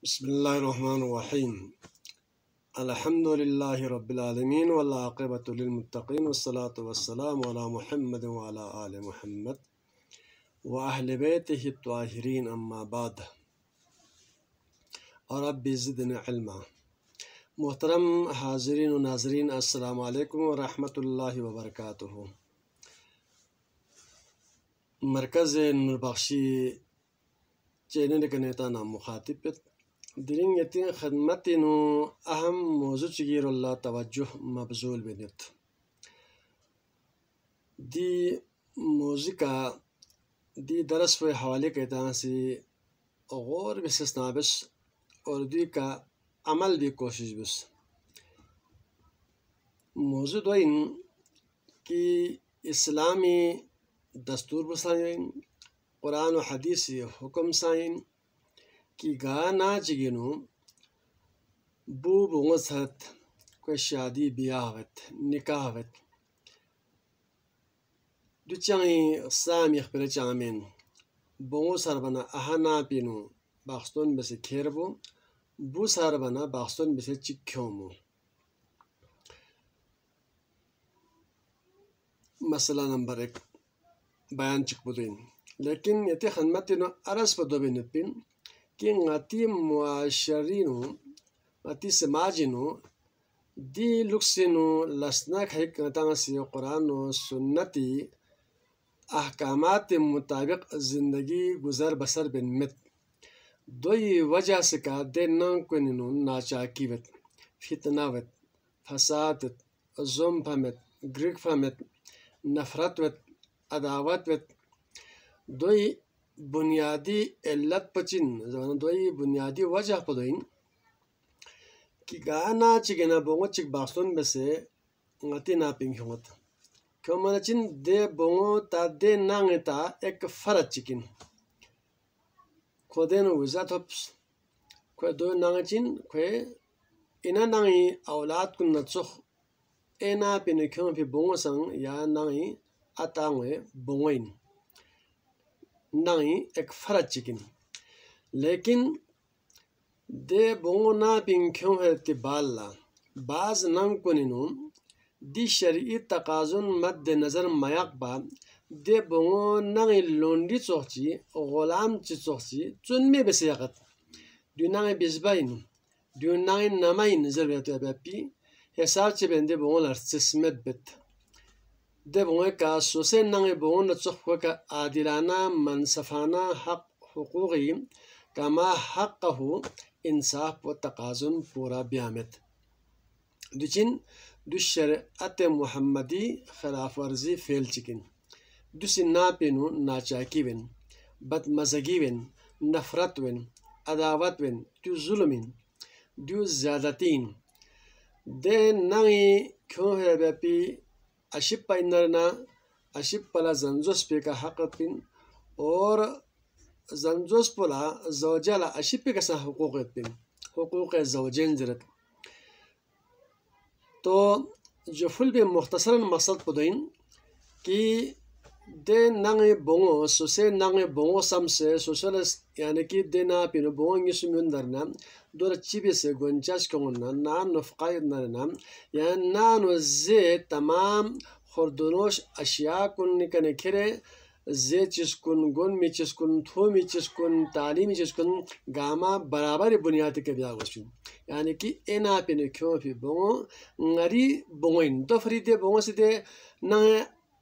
بسم الله الرحمن الرحيم. الحمد لله رب العالمين والعاقبة للمتقين والصلاة والسلام على محمد وعلى آل محمد وأهل بيته الطاهرين أما بعد. رب زدنا علما. محترم حاضرین و ناظرین، السلام علیکم ورحمۃ اللہ وبرکاتہ. مرکز نور بخشی چینل کا نیتا نام مخاطب درین یتین خدمت نو اہم موضوع چگیر اللہ توجہ مبذول بنت دی موضوع کا دی درس و حوالے کے طرح سے غور بسنا بس اور دی کا عمل بھی کوشش بس. موضوع دوئین کی اسلامی دستور بسائن قرآن و حدیث حکم سائن کی گانا چگینو بو بونسات کوئی شادی بیاہ وت نکاح وت دو چاہیں سامی اخبر چامین بونو سر بنا احنا پینو باخستون بس کھیربو بو سر بنا باخستون بس چکھیومو. مسئلہ نمبر 1 بیان چک بدوین لیکن یتی خدمت نو عرض بدو بینت پین کہ غتی معاشرینو غتی سماجینو دی لکسینو لسنک حق نتانسی قرآن و سنتی احکامات مطابق زندگی گزر بسر بن مت دوی وجہ سکا دے نان کنینو ناچاکی وت فتنہ وت فساد وت ظلم فہمت گرگ فہمت نفرت وت عداوت وت دوی بنیادی علت پچن دوی بنیادی وجہ پدوین کی گانا چگنا بونگو چک باخستون بسے غتی ناپنگ ہمت کیوں مانا چن دے بونگو تا دے نانگی تا ایک فرد چکن خودینو وزات ہوپس کوئی دو نانگی چن کوئی اینا نانگی اولاد کن نتسخ اینا پینو کیوں پی بونگو سنگ یا نانگی اتانگوی بونگوین نانگی ایک فرد چکن لیکن دے بونگو نا پینگ کیوں ہے تبال لا بعض نانگ کنینو دی شرعی تقاضن مد نظر میاق با دے بونگو نانگی لونڈی چوخچی غلام چی چوخچی چون میں بسیاقت دیو نانگی بیزبائن دیو نانگی نمائن ضرورت ہے پی حساب چی بین دے بونگو لرسسمت بیت دے بونگو کا سوسے نانگی بونگو نچوخ کا عادلانہ منصفانہ حق حقوقی کما حقہ انصاف و تقاضن پورا بیامت دوچن دو شریعت محمدی خلاف ورزی فیل چکن دو سی ناپینو ناچاکی ون بد مزگی ون نفرت ون عداوت ون دو ظلمین دو زیادتین دے نانگی کیوں ہے بیپی اشپ پا انرنا اشپ پلا زنزوس پی کا حق پین اور زنزوس پلا زوجالا اشپ پی کسا حقوق پین حقوق زوجین زرد. تو جو فل بھی مختصراً مقصد پدوین کہ دے نانگی بونگو سوسے نانگی بونگو سم سے سوسل یعنی کہ دے نا پینو بونگو نگسو میون درنا دور چیبی سے گونچاش کنگونا نان نفقاید نرنا یعنی نانو زی تمام خوردونوش اشیاء کن نکنے کھرے زی چیز کن گون می چیز کن تھو می چیز کن تعلیمی چیز کن گاما برابر بنیادی کے بیاغ وشن یعنی کہ اینا پینو کیوں پی بونگو ngari bongoin do fride bongo side na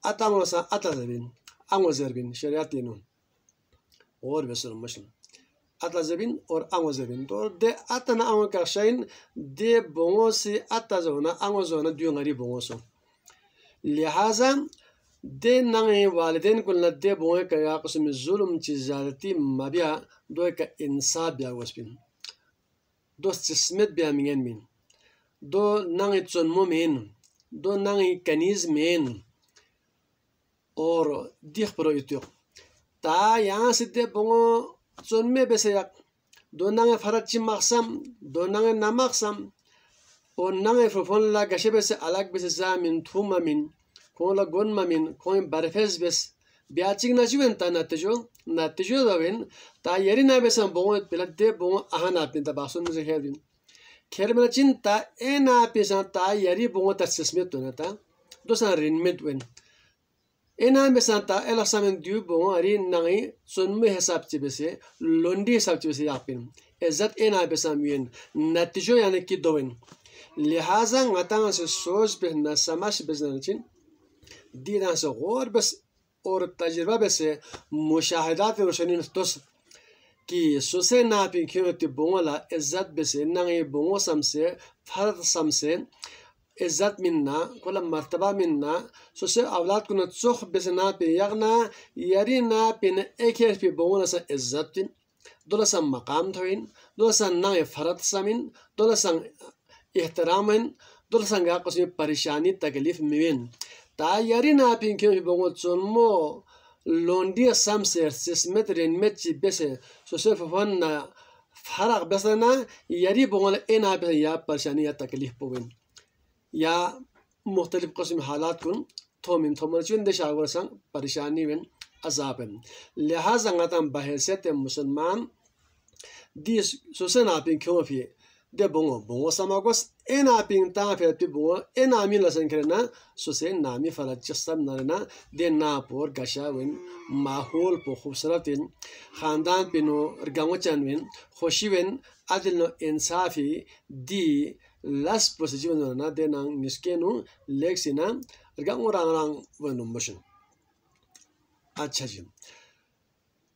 atango sa atazabin ango zerbin shariatino or besor mashn atazabin or ango zerbin do de atana ango ka shain de bongo si atazona ango zona dio ngari bongo so lihaza de nange waliden kulna de bongo ka ya qism zulm chi zalati mabia do ka insab ya wasbin do sismet bia mingen min دو نانگی چونمو مین دو نانگی کنیز مین اور دیخ پرو ایتیوک تا یہاں سے دے بونگو چونمے بیسے یک دو نانگی فرد چی مقسم دو نانگی نمقسم اور نانگی فرفون لا گشے بیسے علاق بیسے زامین تھوما من کون لا گون ممین کون برفیز بیس biaching na jiwen ta natijo dawin ta yari na besan bongo pelate bongo ahana pin ta basun se hedin khermena chin ta ena pesan ta yari bongo ta sesmet to na ta dosan rinmet wen ena besan ta ela samen du bongo ari nangi sonme hesab chibese londi hesab chibese yapin ezat ena besan mien natijo yani ki dowen لہذا ngata se soz be na samash beznachin dina se غور بس اور تجربہ بسے مشاہدات روشنی نستوس کی سوسے ناپی کیوتی بونگلا عزت بسے ننگی بونگو سمسے فرد سمسے عزت مننا کلا مرتبہ مننا سوسے اولاد کنا چوخ بسے ناپی یغنا یری ناپی نا ایک ہر پی بونگلا سا عزت تین دولا سا مقام تھوین دولا سا ننگی فرد سمین دولا سا احترامین دولا سا نگا قسمی پریشانی تکلیف موین تا یاری ناپین کیوں بونگو چونمو لوندی سمسر سسمت رنمت چی بسے سوسے ففن فرق بسنا یاری بونگو اینا بسن یا پریشانی یا تکلیف پوین یا مختلف قسم حالات کن تومن چون دشا ورسن پریشانی ون عذابن لہذا نگتاں بحیثیت مسلمان دی سوسے ناپین کیوں فی de bongo samagos ena ping ta fe ti bongo ena mi la san krena so se nami fala chasam narna de na por gasha wen mahol po khubsuratin khandan pino rgango chanwen khoshi wen adil no insafi di las position na de nang niskenu lexina rgango rang wenum motion acha ji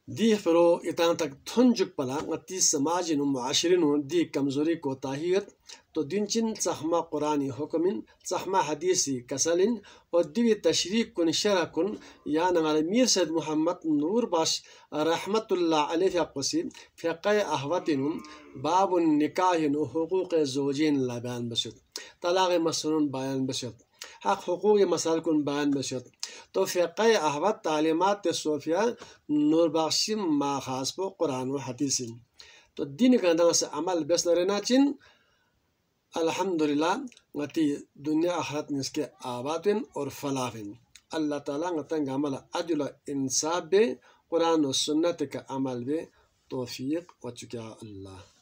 دی فرو اتان تک تھنجک پلا ngati سماجی نو معاشرے نو دی کمزوری کو تاہیت تو دنچن صحما قرآنی حکمن صحما حدیثی کسلن اور دیوی تشریح کن شرح کن یا نغال میر سید محمد نور باش رحمت اللہ علیہ قصی فقہ احواتن باب النکاح و حقوق زوجین اللہ بیان بشد طلاق مسنون بیان بشد حق حقوق مسائل کن بیان بشد تو فقہ احوات تعلیمات صوفیہ نور بخشی ما خاص پو قرآن و حدیث تو دین کا سے عمل بس نرنا چن الحمدللہ ngati دنیا آخرت میں اس کے آبادن اور فلاحن اللہ تعالیٰ ngتنگ عمل عدل انصاف بے قرآن و سنت کا عمل بے توفیق و چکا اللہ